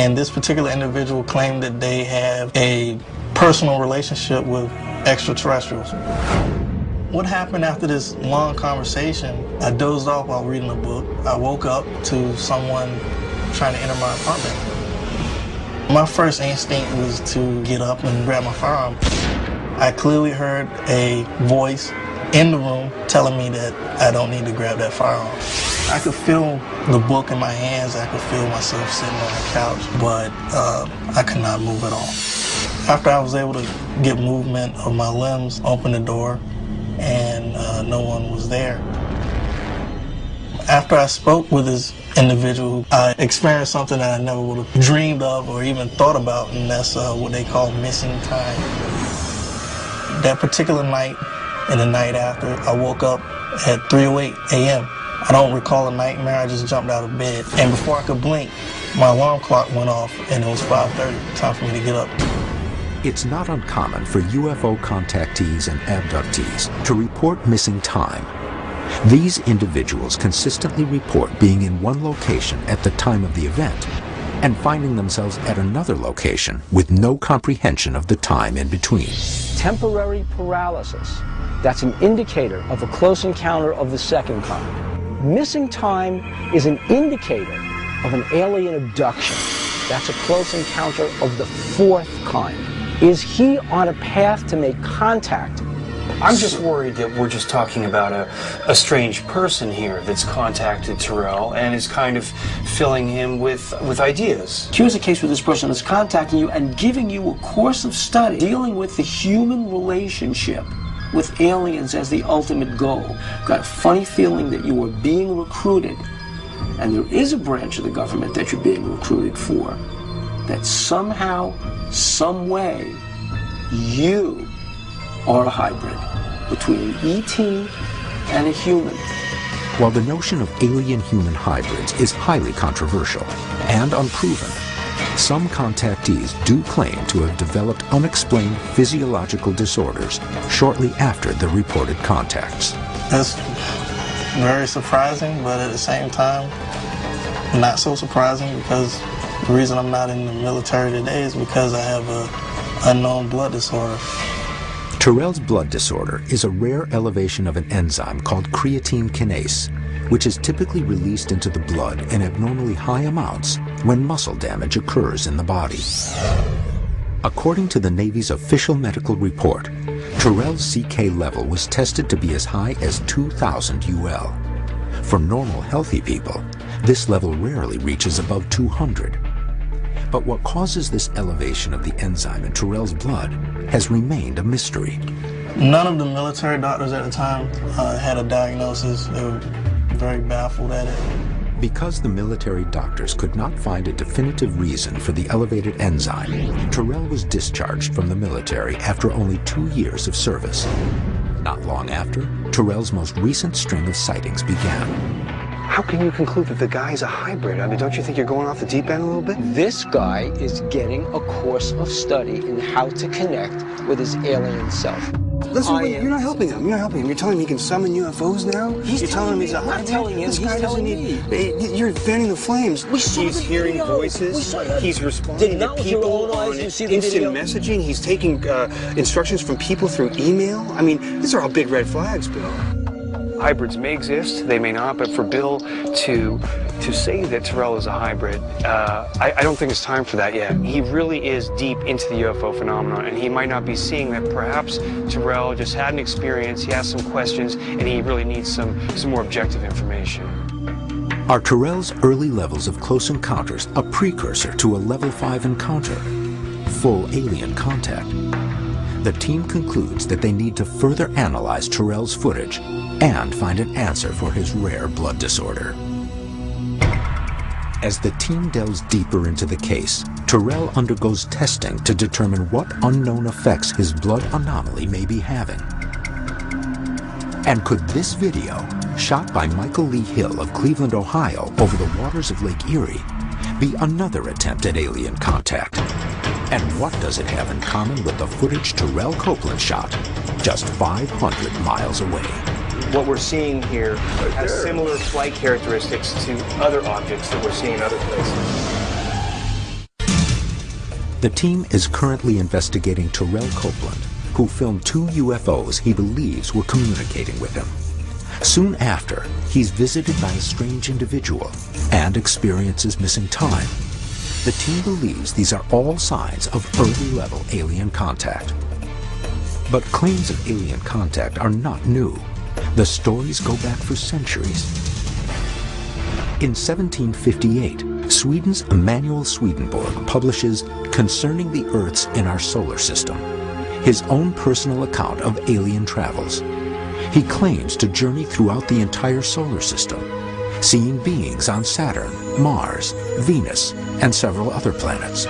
And this particular individual claimed that they have a personal relationship with extraterrestrials. What happened after this long conversation, I dozed off while reading a book. I woke up to someone trying to enter my apartment. My first instinct was to get up and grab my firearm. I clearly heard a voice in the room telling me that I don't need to grab that firearm. I could feel the book in my hands. I could feel myself sitting on the couch, but I could not move at all. After I was able to get movement of my limbs, open the door, and no one was there. After I spoke with this individual, I experienced something that I never would have dreamed of or even thought about, and that's what they call missing time. That particular night and the night after, I woke up at 3:08 a.m. I don't recall a nightmare. I just jumped out of bed, and before I could blink, my alarm clock went off, and it was 5:30. Time for me to get up. It's not uncommon for UFO contactees and abductees to report missing time. These individuals consistently report being in one location at the time of the event and finding themselves at another location with no comprehension of the time in between. Temporary paralysis. That's an indicator of a close encounter of the second kind. Missing time is an indicator of an alien abduction. That's a close encounter of the fourth kind. Is he on a path to make contact? I'm just worried that we're just talking about a strange person here that's contacted Terrell and is kind of filling him with ideas. Here's a case where this person is contacting you and giving you a course of study dealing with the human relationship with aliens as the ultimate goal. Got a funny feeling that you are being recruited, and there is a branch of the government that you're being recruited for, that somehow, some way, you are a hybrid between an ET and a human. While the notion of alien-human hybrids is highly controversial and unproven, some contactees do claim to have developed unexplained physiological disorders shortly after the reported contacts. That's very surprising, but at the same time, not so surprising, because the reason I'm not in the military today is because I have an unknown blood disorder. Terrell's blood disorder is a rare elevation of an enzyme called creatine kinase, which is typically released into the blood in abnormally high amounts when muscle damage occurs in the body. According to the Navy's official medical report, Terrell's CK level was tested to be as high as 2,000 UL. For normal, healthy people, this level rarely reaches above 200. But what causes this elevation of the enzyme in Terrell's blood has remained a mystery. None of the military doctors at the time had a diagnosis. They were very baffled at it. Because the military doctors could not find a definitive reason for the elevated enzyme, Terrell was discharged from the military after only 2 years of service. Not long after, Terrell's most recent string of sightings began. How can you conclude that the guy's a hybrid? I mean, don't you think you're going off the deep end a little bit? This guy is getting a course of study in how to connect with his alien self. Listen, you're not helping him. You're not helping him. You're telling him he can summon UFOs now? You're telling him he's a hybrid? I'm not telling him. This He's guy telling doesn't me. need... You're fanning the flames. He's hearing voices. He's responding to people on instant messaging. He's taking instructions from people through email. I mean, these are all big red flags, Bill. Hybrids may exist, they may not, but for Bill to say that Terrell is a hybrid, I don't think it's time for that yet. He really is deep into the UFO phenomenon, and he might not be seeing that perhaps Terrell just had an experience, he has some questions, and he really needs some more objective information. Are Terrell's early levels of close encounters a precursor to a level 5 encounter? Full alien contact? The team concludes that they need to further analyze Terrell's footage and find an answer for his rare blood disorder. As the team delves deeper into the case, Terrell undergoes testing to determine what unknown effects his blood anomaly may be having. And could this video, shot by Michael Lee Hill of Cleveland, Ohio, over the waters of Lake Erie, be another attempt at alien contact? And what does it have in common with the footage Terrell Copeland shot just 500 miles away? What we're seeing here has similar flight characteristics to other objects that we're seeing in other places. The team is currently investigating Terrell Copeland, who filmed 2 UFOs he believes were communicating with him. Soon after, he's visited by a strange individual and experiences missing time. The team believes these are all signs of early-level alien contact. But claims of alien contact are not new. The stories go back for centuries. In 1758, Sweden's Emanuel Swedenborg publishes Concerning the Earths in Our Solar System, his own personal account of alien travels. He claims to journey throughout the entire solar system, seeing beings on Saturn, Mars, Venus, and several other planets.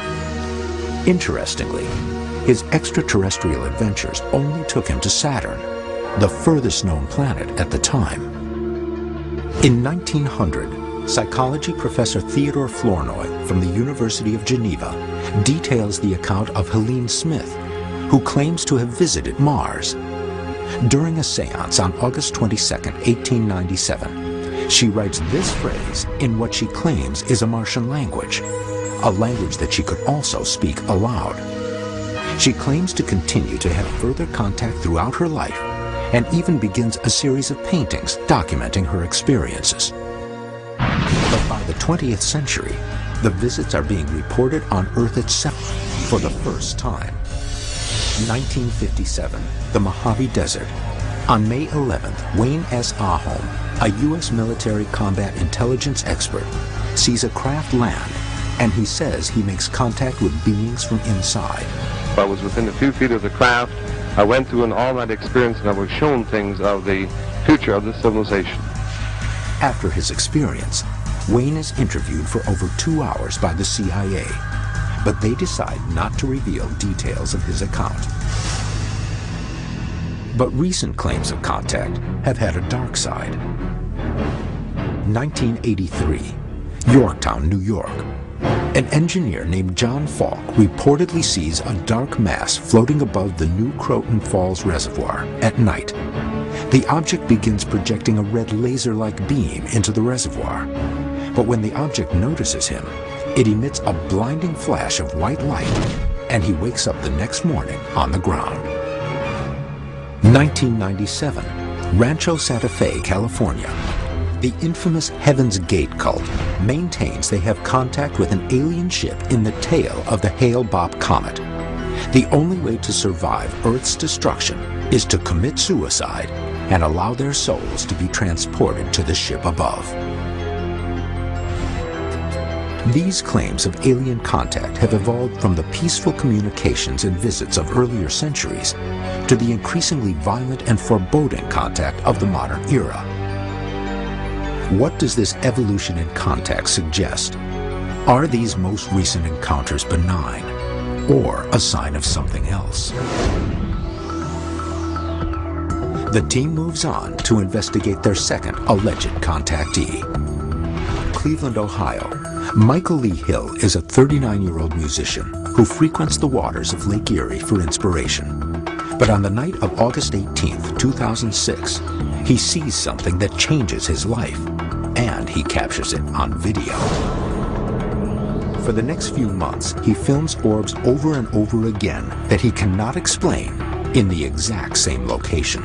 Interestingly, his extraterrestrial adventures only took him to Saturn, the furthest known planet at the time. In 1900, psychology professor Theodore Flournoy from the University of Geneva details the account of Helene Smith, who claims to have visited Mars. During a seance on August 22, 1897, she writes this phrase in what she claims is a Martian language, a language that she could also speak aloud. She claims to continue to have further contact throughout her life and even begins a series of paintings documenting her experiences. But by the 20th century, the visits are being reported on Earth itself for the first time. 1957, the Mojave Desert. On May 11th, Wayne S. Ahom, a U.S. military combat intelligence expert, sees a craft land, and he says he makes contact with beings from inside. I was within a few feet of the craft. I went through an all-night experience, and I was shown things of the future of this civilization. After his experience, Wayne is interviewed for over 2 hours by the CIA, but they decide not to reveal details of his account. But recent claims of contact have had a dark side. 1983, Yorktown, New York. An engineer named John Falk reportedly sees a dark mass floating above the New Croton Falls Reservoir at night. The object begins projecting a red laser-like beam into the reservoir. But when the object notices him, it emits a blinding flash of white light, and he wakes up the next morning on the ground. 1997, Rancho Santa Fe, California. The infamous Heaven's Gate cult maintains they have contact with an alien ship in the tail of the Hale-Bopp comet. The only way to survive Earth's destruction is to commit suicide and allow their souls to be transported to the ship above. These claims of alien contact have evolved from the peaceful communications and visits of earlier centuries to the increasingly violent and foreboding contact of the modern era. What does this evolution in contact suggest? Are these most recent encounters benign, or a sign of something else? The team moves on to investigate their second alleged contactee. Cleveland, Ohio. Michael Lee Hill is a 39-year-old musician who frequents the waters of Lake Erie for inspiration. But on the night of August 18, 2006, he sees something that changes his life, and he captures it on video. For the next few months, he films orbs over and over again that he cannot explain in the exact same location.